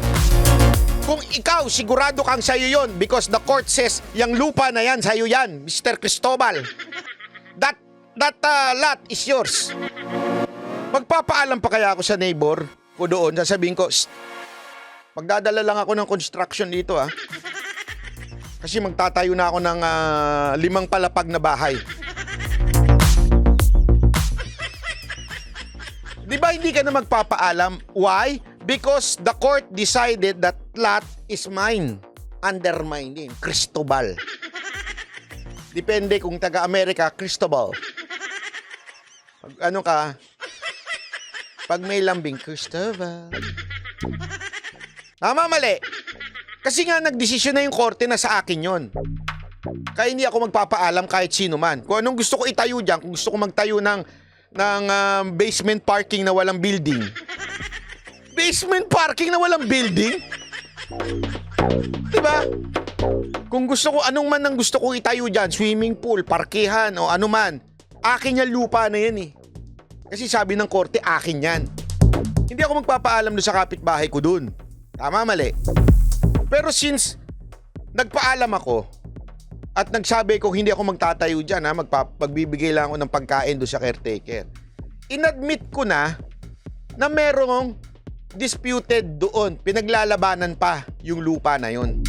Kung ikaw, sigurado kang sa'yo yon because the court says, yung lupa na yan, sa'yo yan, Mr. Cristobal. That lot is yours. Magpapaalam pa kaya ako sa neighbor ko doon, sasabihin ko, magdadala lang ako ng construction dito Kasi magtatayo na ako ng 5 palapag na bahay. Di ba hindi ka na magpapaalam? Why? Because the court decided that lot is mine. Undermining. Cristobal. Depende kung taga-Amerika, Cristobal. Pag pag may lambing, Cristobal. Tama, mali. Kasi nga nagdesisyon na yung korte na sa akin yon. Kaya hindi ako magpapaalam kahit sino man. Kung anong gusto ko itayo dyan, kung gusto ko magtayo ng basement parking na walang building, Basement parking na walang building? Diba? Kung gusto ko, anong man ang gusto kong itayo dyan, swimming pool, parkehan, o ano man, akin yan, lupa na yan eh. Kasi sabi ng korte, akin yan. Hindi ako magpapaalam doon sa kapitbahay ko doon. Tama, mali. Pero since nagpaalam ako at nagsabi ko hindi ako magtatayo dyan, magbibigay lang ako ng pagkain doon sa caretaker, inadmit ko na merong disputed doon. Pinaglalabanan pa yung lupa na yun.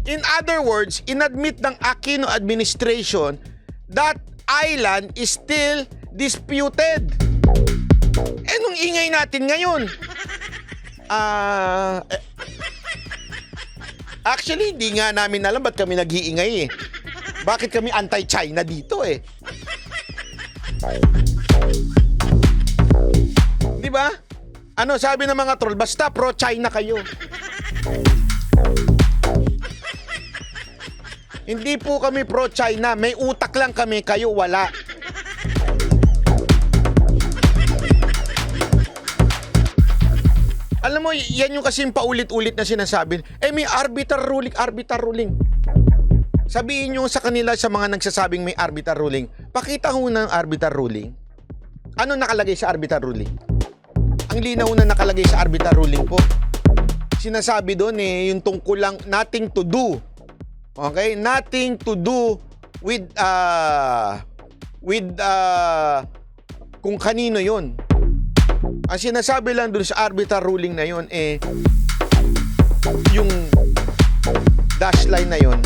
In other words, inadmit ng Aquino administration that island is still disputed. Eh, nung ingay natin ngayon, actually, di nga namin alam ba't kami nag-iingay eh. Bakit kami anti-China dito eh? Di ba? Ano sabi ng mga troll? Basta pro-China kayo. Hindi po kami pro-China. May utak lang kami, kayo wala. Alam mo, yan yung kasing paulit-ulit na sinasabi. Eh, may arbiter ruling. Sabihin nyo sa kanila, sa mga nagsasabing may arbiter ruling, pakita ho ng arbiter ruling. Ano nakalagay sa arbiter ruling? Ang linaw na nakalagay sa arbiter ruling po. Sinasabi doon yung tungkol lang nothing to do. Okay? Nothing to do with kung kanino yon. Ang sinasabi lang doon sa arbiter ruling na yon yung dash line na yon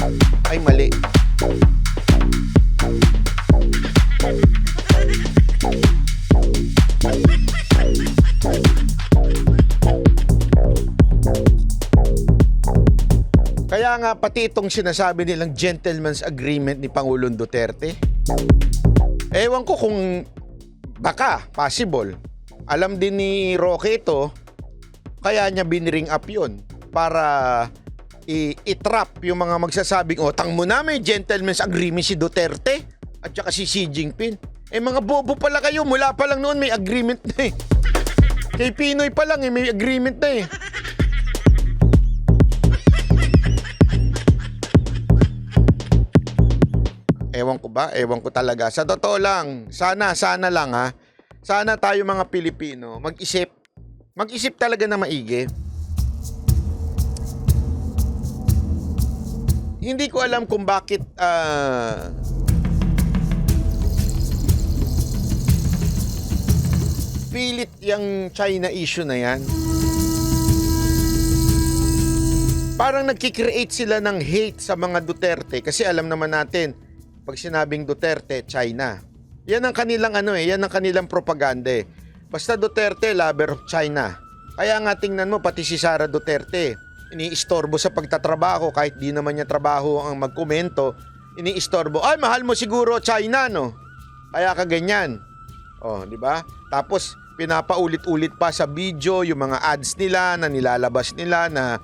ay mali. Kaya nga pati itong sinasabi nilang gentleman's agreement ni Pangulong Duterte, ewan ko kung baka possible. Alam din ni Roque ito, kaya niya biniring up yun para i-trap yung mga magsasabing, tang mo na may gentleman's agreement si Duterte at saka si Xi Jinping. Eh mga bobo pala kayo, mula pa lang noon may agreement na eh. Kay Pinoy pa lang may agreement na eh. Ewan ko ba? Ewan ko talaga. Sa totoo lang, sana lang ha. Sana tayo mga Pilipino mag-isip. Mag-isip talaga na maigi. Hindi ko alam kung bakit pilit yung China issue na yan. Parang nagkikreate sila ng hate sa mga Duterte kasi alam naman natin, pag sinabing Duterte, China. Yan ang kanilang yan ang kanilang propaganda eh. Basta Duterte, lover of China. Kaya nga tingnan mo, pati si Sara Duterte, iniistorbo sa pagtatrabaho kahit di naman niya trabaho ang magkomento, iniistorbo. Ay, mahal mo siguro China, no? Kaya ka ganyan. Oh, di ba? Tapos pinapaulit-ulit pa sa video yung mga ads nila na nilalabas nila na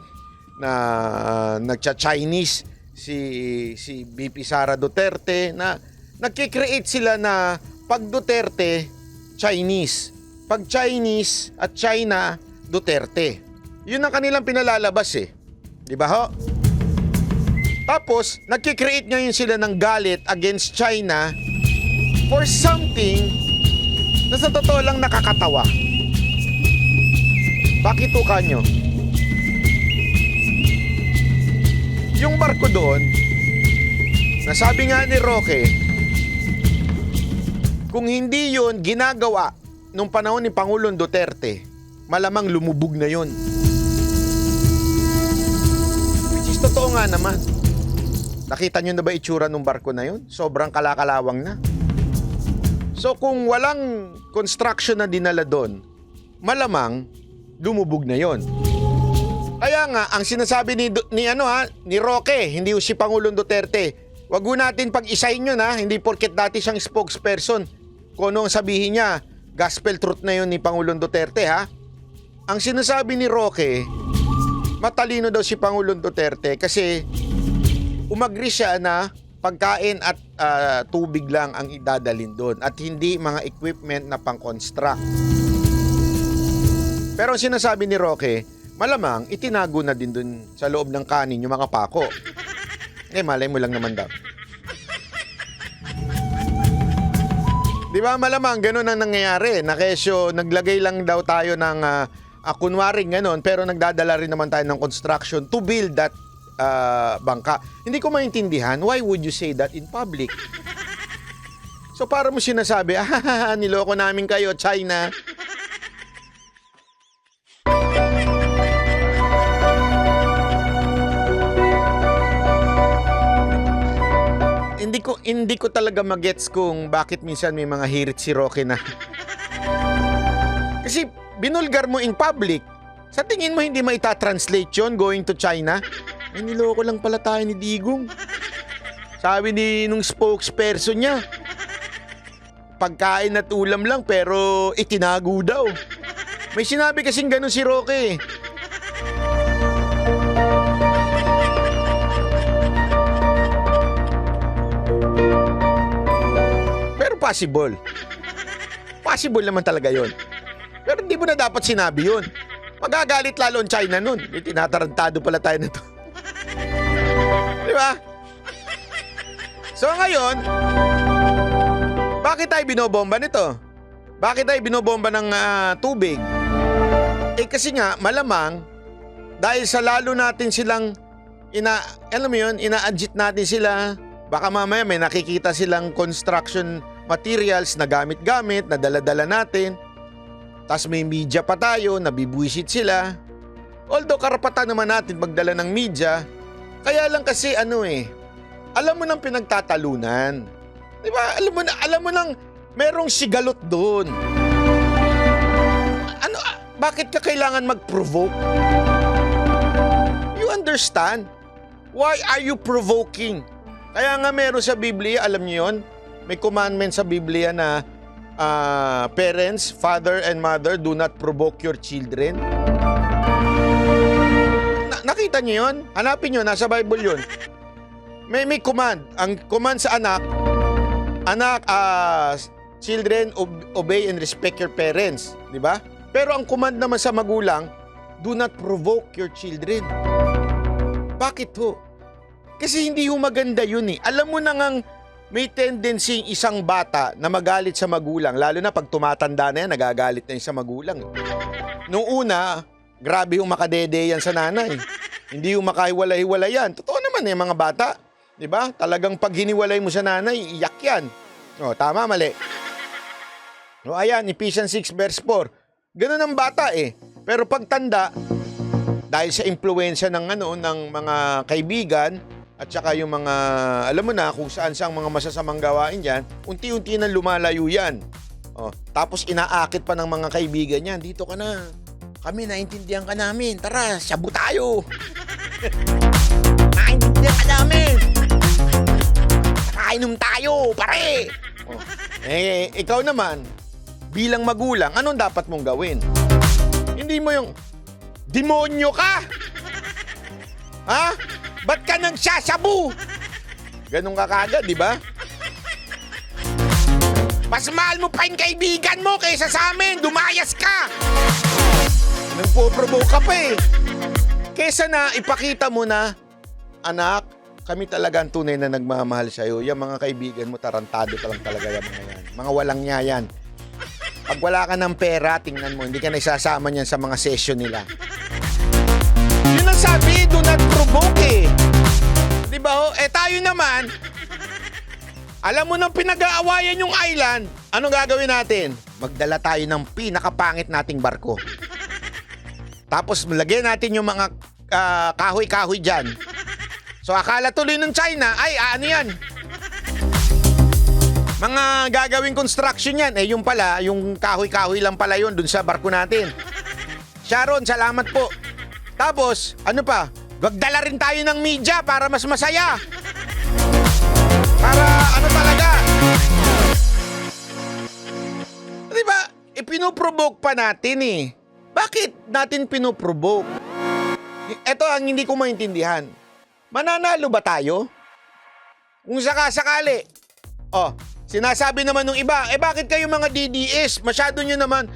nagcha-Chinese si BP Sara Duterte, na nagki-create sila na pag Duterte, Chinese. Pag Chinese at China, Duterte. Yun ang kanilang pinalalabas eh. Di ba ho? Tapos, nagki-create ngayon sila ng galit against China for something na sa totoo lang nakakatawa. Bakit ho kanyo? Yung barko doon, nasabi nga ni Roque, kung hindi yun ginagawa nung panahon ni Pangulong Duterte, malamang lumubog na yun. Which is totoo nga naman. Nakita nyo na ba itsura nung barko na yun? Sobrang kalakalawang na. So kung walang construction na dinala doon, malamang lumubog na yun. Kaya nga, ang sinasabi ni Roque, hindi si Pangulong Duterte, wag natin pag-isahin yun ha, hindi porket dati siyang spokesperson, kung ano ang sabihin niya, gospel truth na yun ni Pangulong Duterte ha. Ang sinasabi ni Roque, matalino daw si Pangulong Duterte kasi umagri siya na pagkain at tubig lang ang idadalin doon at hindi mga equipment na pang-construct. Pero ang sinasabi ni Roque, malamang itinago na din dun sa loob ng kanin yung mga pako. Malay mo lang naman daw. Di ba malamang ganun ang nangyayari? Na kesyo naglagay lang daw tayo ng kunwaring ganun, pero nagdadala rin naman tayo ng construction to build that bangka. Hindi ko maintindihan, why would you say that in public? So para mo sinasabi, niloko namin kayo, China. Hindi ko talaga magets kung bakit minsan may mga hirit si Roque na. Kasi binulgar mo in public. Sa tingin mo hindi maita-translate yun going to China? Ay, niloko lang pala tayo ni Digong. Sabi nung spokesperson niya, pagkain at ulam lang pero itinago daw. May sinabi kasing ganun si Roque. Pero possible. Possible naman talaga yon. Pero hindi mo na dapat sinabi yun. Magagalit lalo ang China nun. Tinatarantado pala tayo na to. Di ba? So ngayon, bakit tayo binobomba nito? Bakit tayo binobomba ng tubig? Kasi nga, malamang, dahil sa lalo natin silang, ina-adjit natin sila, baka mamaya may nakikita silang construction materials na gamit-gamit, na dala-dala natin. Tas may media pa tayo, nabibwisit sila. Although karapatan naman natin magdala ng media, kaya lang kasi alam mo nang pinagtatalunan. Di ba? Alam mo nang merong sigalot doon. Bakit ka kailangan mag-provoke? You understand? Why are you provoking? Kaya nga meron sa Biblia, alam niyo yun? May commandment sa Biblia na parents, father and mother, do not provoke your children. Nakita niyo yun? Hanapin niyo, nasa Bible yun. May command. Ang command sa children, obey and respect your parents. Di ba? Pero ang command naman sa magulang, do not provoke your children. Bakit ho? Kasi hindi ho maganda yun eh. Alam mo na ngang may tendency isang bata na magalit sa magulang, lalo na pag tumatanda na yan, nagagalit na yung sa magulang. Noong una, grabe yung makadede yan sa nanay. Hindi yung makahiwalay-hiwalay yan. Totoo naman mga bata. Diba? Talagang pag hiniwalay mo sa nanay, iyak yan. Tama, mali. Ayan, Ephesians 6 verse 4. Ganun ang bata Pero pag tanda, dahil sa impluwensya ng mga kaibigan, at saka yung mga, alam mo na kung saan sang mga masasamang gawain dyan, unti-unti na lumalayo yan. Tapos inaakit pa ng mga kaibigan niyan, dito ka na. Kami, naintindihan ka namin. Tara, shabu tayo. Naintindihan ka namin. Nakainom tayo, pare. Ikaw naman, bilang magulang, anong dapat mong gawin? Hindi mo yung, demonyo ka! Ha? Ba't ka nagsasabu? Ganun ka kagad, di ba? Mas mahal mo pa yung kaibigan mo kaysa sa amin. Dumayas ka! Nagpo-provoke ka pa Kesa na ipakita mo na, anak, kami talaga ang tunay na nagmamahal sa'yo. Yung mga kaibigan mo, tarantado ka lang talaga yung mga yan. Mga walang niyayan. Pag wala ka ng pera, tingnan mo, hindi ka naisasama niyan sa mga session nila. Yun ang sabi, do not provoke Diba tayo naman, alam mo nang pinag-aawayan yung island, anong gagawin natin? Magdala tayo ng pinakapangit nating barko. Tapos lagyan natin yung mga kahoy-kahoy dyan. So akala tuloy ng China, ay ano yan? Mga gagawing construction yan. Yung pala, yung kahoy-kahoy lang pala yun dun sa barko natin. Sharon, salamat po. Tapos, ano pa? Magdala rin tayo ng media para mas masaya. Para ano talaga? Diba? Pinoprovoke pa natin Bakit natin pinoprovoke? Ito ang hindi ko maintindihan. Mananalo ba tayo? Kung sakasakali. Sinasabi naman ng iba, bakit kayo mga DDS? Masyado nyo naman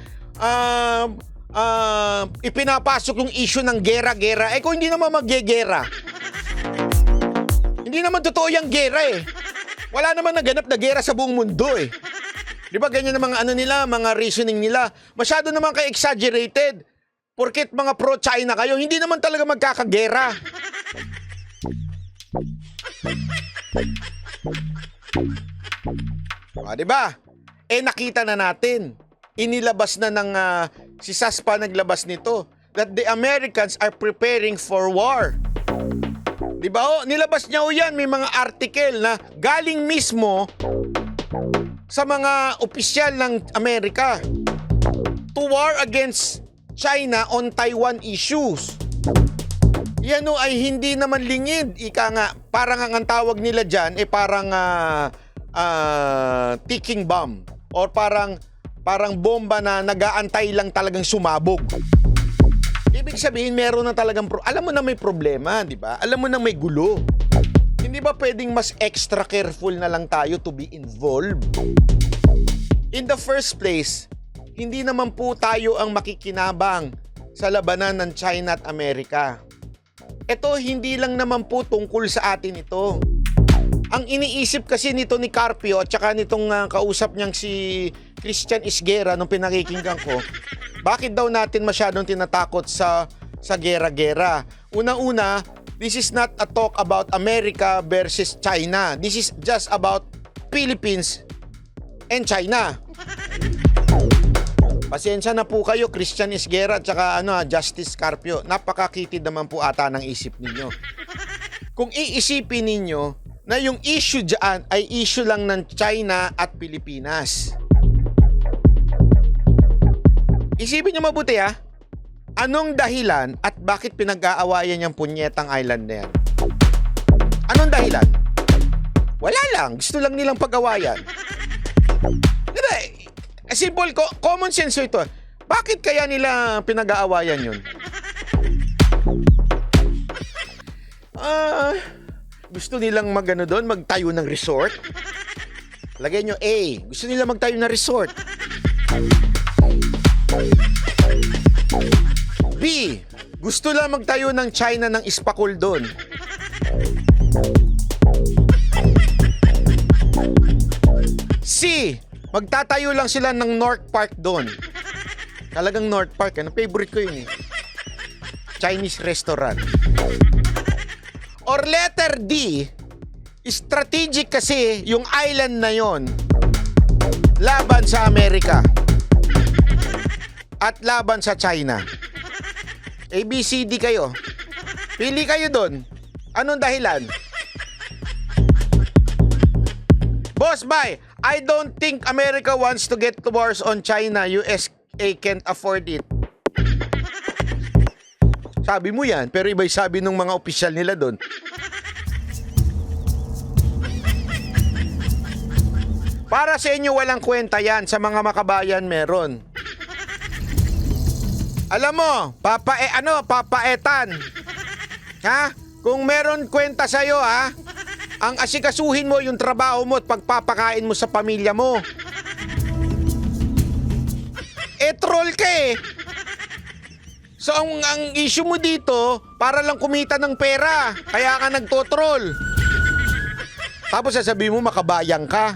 ipinapasok yung issue ng gera-gera. Kung hindi naman mag-gera. Hindi naman totoo yung gera Wala naman naganap na gera sa buong mundo Di ba ganyan ang mga mga reasoning nila. Masyado naman kayo exaggerated. Porket mga pro-China kayo, hindi naman talaga magkakagera. Di ba? Nakita na natin. Inilabas na ng si Saspa naglabas nito that the Americans are preparing for war. Di ba? Nilabas niya yan. May mga article na galing mismo sa mga opisyal ng Amerika to war against China on Taiwan issues. Yan ay hindi naman lingid. Ika nga, parang ang tawag nila dyan, parang ticking bomb. Or parang bomba na nag-aantay lang talagang sumabog. Ibig sabihin, meron na talagang alam mo na may problema, di ba? Alam mo na may gulo. Hindi ba pwedeng mas extra careful na lang tayo to be involved? In the first place, hindi naman po tayo ang makikinabang sa labanan ng China at Amerika. Ito, hindi lang naman po tungkol sa atin ito. Ang iniisip kasi nito ni Carpio at saka nitong kausap niyang si Christian Isguera nung pinakikinggan ko, bakit daw natin masyadong tinatakot sa gera-gera? Una-una, this is not a talk about America versus China. This is just about Philippines and China. Pasensya na po kayo, Christian Isguera at saka Justice Carpio. Napakakitid naman po ata ng isip ninyo. Kung iisipin ninyo na yung issue dyan ay issue lang ng China at Pilipinas. Isipin nyo mabuti Anong dahilan at bakit pinag-aawayan yung punyetang island na yan? Anong dahilan? Wala lang. Gusto lang nilang pag-awayan. Simple, common sense ito. Bakit kaya nila pinag-aawayan yun? Gusto nilang magtayo ng resort? Lagay nyo A. Gusto nila magtayo ng resort. B. Gusto lang magtayo ng China ng ispakul doon. C. Magtatayo lang sila ng North Park doon. Talagang North Park. Favorite ko yun Chinese restaurant. Or letter D. Strategic kasi yung island na yon laban sa Amerika at laban sa China. ABCD kayo. Pili kayo doon. Anong dahilan? Boss, bye. I don't think America wants to get to wars on China. USA can't afford it. Sabi mo yan, pero iba'y sabi ng mga opisyal nila doon. Para sa inyo walang kwenta yan. Sa mga makabayan meron. Alam mo, papaetan. Ha? Kung meron kwenta sa'yo, ang asikasuhin mo yung trabaho mo at pagpapakain mo sa pamilya mo. Troll ka So, ang issue mo dito, para lang kumita ng pera. Kaya ka nagtotroll. Tapos sasabihin mo, makabayang ka.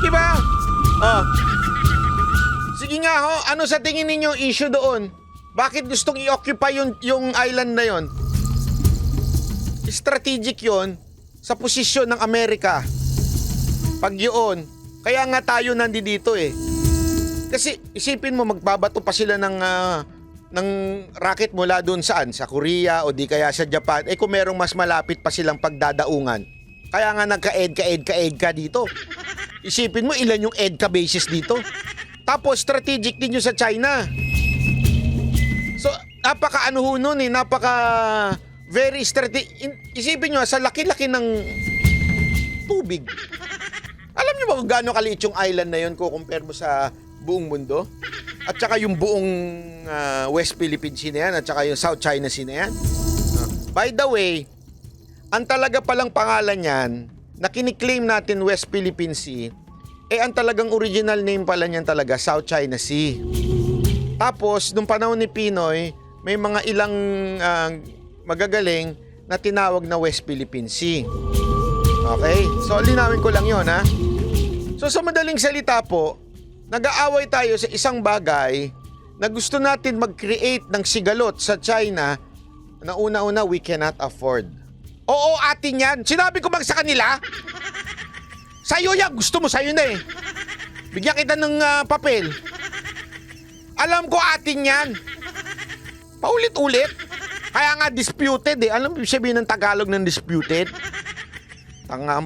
Diba? Sige nga ano sa tingin ninyo issue doon? Bakit gustong i-occupy yung island na yon? Strategic yon sa posisyon ng Amerika. Pag yun, kaya nga tayo nandito Kasi isipin mo, magbabato pa sila ng rocket mula doon saan? Sa Korea o di kaya sa Japan. Kung merong mas malapit pa silang pagdadaungan. Kaya nga nagka-EDCA dito. Isipin mo ilan yung EDCA bases dito. Tapos strategic din yung sa China. So, very strategic. Isipin nyo, sa laki-laki ng tubig. Alam nyo ba kung gaano kaliit yung island na yun kung compare mo sa buong mundo? At saka yung buong West Philippine Sea na yan at saka yung South China Sea na yan. By the way, ang talaga palang pangalan yan na kiniklaim natin West Philippine Sea ang talagang original name pala niyan talaga, South China Sea. Tapos, nung panahon ni Pinoy, may mga ilang magagaling na tinawag na West Philippine Sea. Okay? So, linawin ko lang yon ha. So, sa madaling salita po, nag-aaway tayo sa isang bagay na gusto natin mag-create ng sigalot sa China na una-una we cannot afford. Oo, atin yan. Sinabi ko bang sa kanila? Sa'yo yan. Gusto mo, sa'yo na eh. Bigyan kita ng papel. Alam ko atin yan. Paulit-ulit. Kaya nga disputed eh. Alam mo sabihin ng Tagalog ng disputed? Tangam.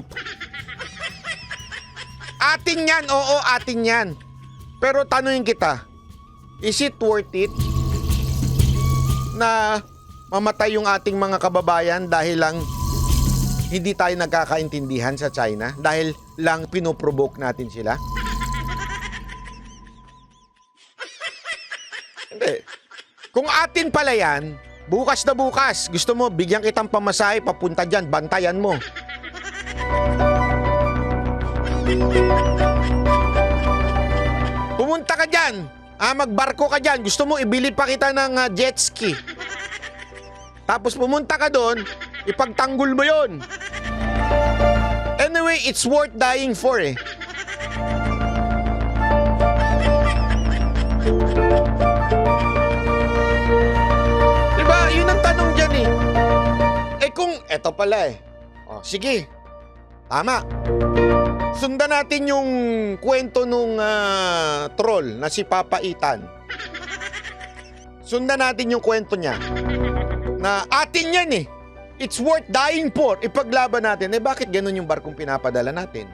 Atin yan. Oo, atin yan. Pero tanungin kita, is it worth it na mamatay yung ating mga kababayan dahil lang hindi tayo nagkakaintindihan sa China? Dahil lang pinoprovoke natin sila? Hindi. Kung atin pala yan, bukas na bukas, gusto mo, bigyan kitang pamasahe, papunta dyan, bantayan mo. Pumunta ka dyan, magbarko ka dyan, gusto mo, ibili pa kita ng jet ski. Tapos pumunta ka doon, ipagtanggol mo yon. Anyway, it's worth dying for eh. Diba, yun ang tanong dyan eh. Eh kung, eto pala eh. O, sige, tama. Sundan natin yung kwento nung troll na si Papa Itan. Sundan natin yung kwento niya. Na atin yan eh. It's worth dying for. Ipaglaban natin. Eh bakit ganun yung barkong pinapadala natin?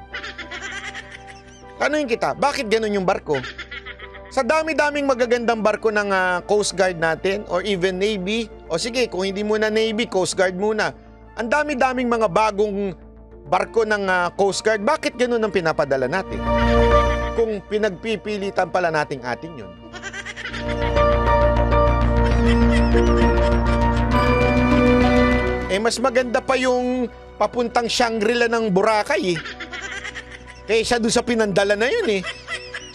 Tanungin kita, bakit ganun yung barko? Sa dami-daming magagandang barko ng Coast Guard natin or even Navy, o sige, kung hindi muna Navy, Coast Guard muna. Ang dami-daming mga bagong barko ng Coast Guard, bakit ganun ang pinapadala natin? Kung pinagpipilitan pala nating atin yun. Eh mas maganda pa yung papuntang Shangri-La ng Boracay eh. Kaysa doon sa pinandala na yun eh.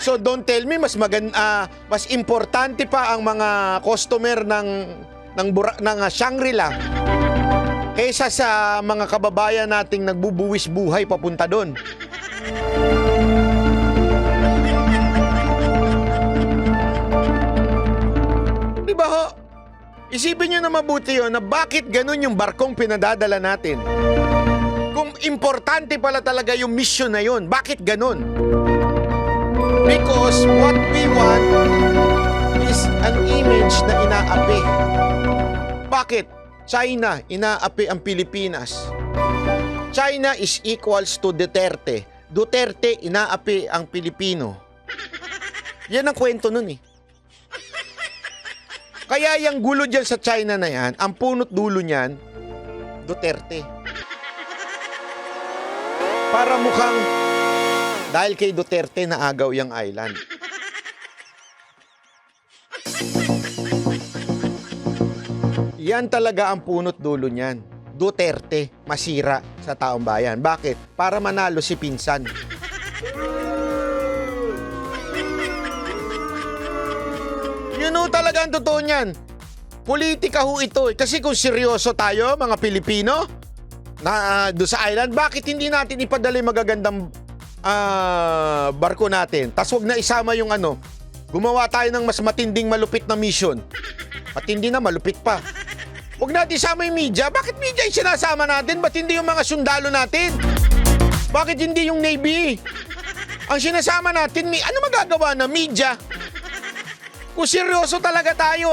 So don't tell me mas mas importante pa ang mga customer ng Shangri-La kaysa sa mga kababayan nating nagbubuwis buhay papunta doon. Di ba ho? Isipin nyo na mabuti yun na bakit ganun yung barkong pinadadala natin. Kung importante pala talaga yung mission na yun, bakit ganun? Because what we want is an image na inaapi. Bakit? China, inaapi ang Pilipinas. China is equals to Duterte. Duterte, inaapi ang Pilipino. Yan ang kwento nun eh. Kaya yung gulo dyan sa China na yan, ang punot dulo niyan, Duterte. Para mukhang dahil kay Duterte naagaw yung island. Yan talaga ang punot dulo niyan. Duterte, masira sa taong bayan. Bakit? Para manalo si pinsan. Yun o talaga ang totoo niyan. Politika ho ito. Kasi kung seryoso tayo, mga Pilipino, na doon sa island, bakit hindi natin ipadala yung magagandang barko natin? Tas wag na isama yung gumawa tayo ng mas matinding malupit na mission. Matindi na, malupit pa. Wag natin isama yung media. Bakit media yung sinasama natin? Ba't hindi yung mga sundalo natin? Bakit hindi yung Navy? Ang sinasama natin, ano magagawa na media? Kung seryoso talaga tayo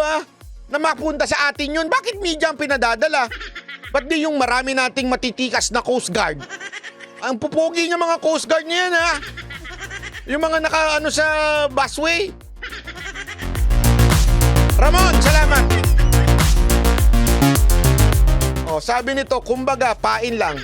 na mapunta sa atin yun, bakit media ang pinadadala? Ba't di yung marami nating matitikas na Coast Guard? Ang pupugi niya mga Coast Guard niyan Yung mga sa busway. Ramon, salamat. Sabi nito, kumbaga, pain lang.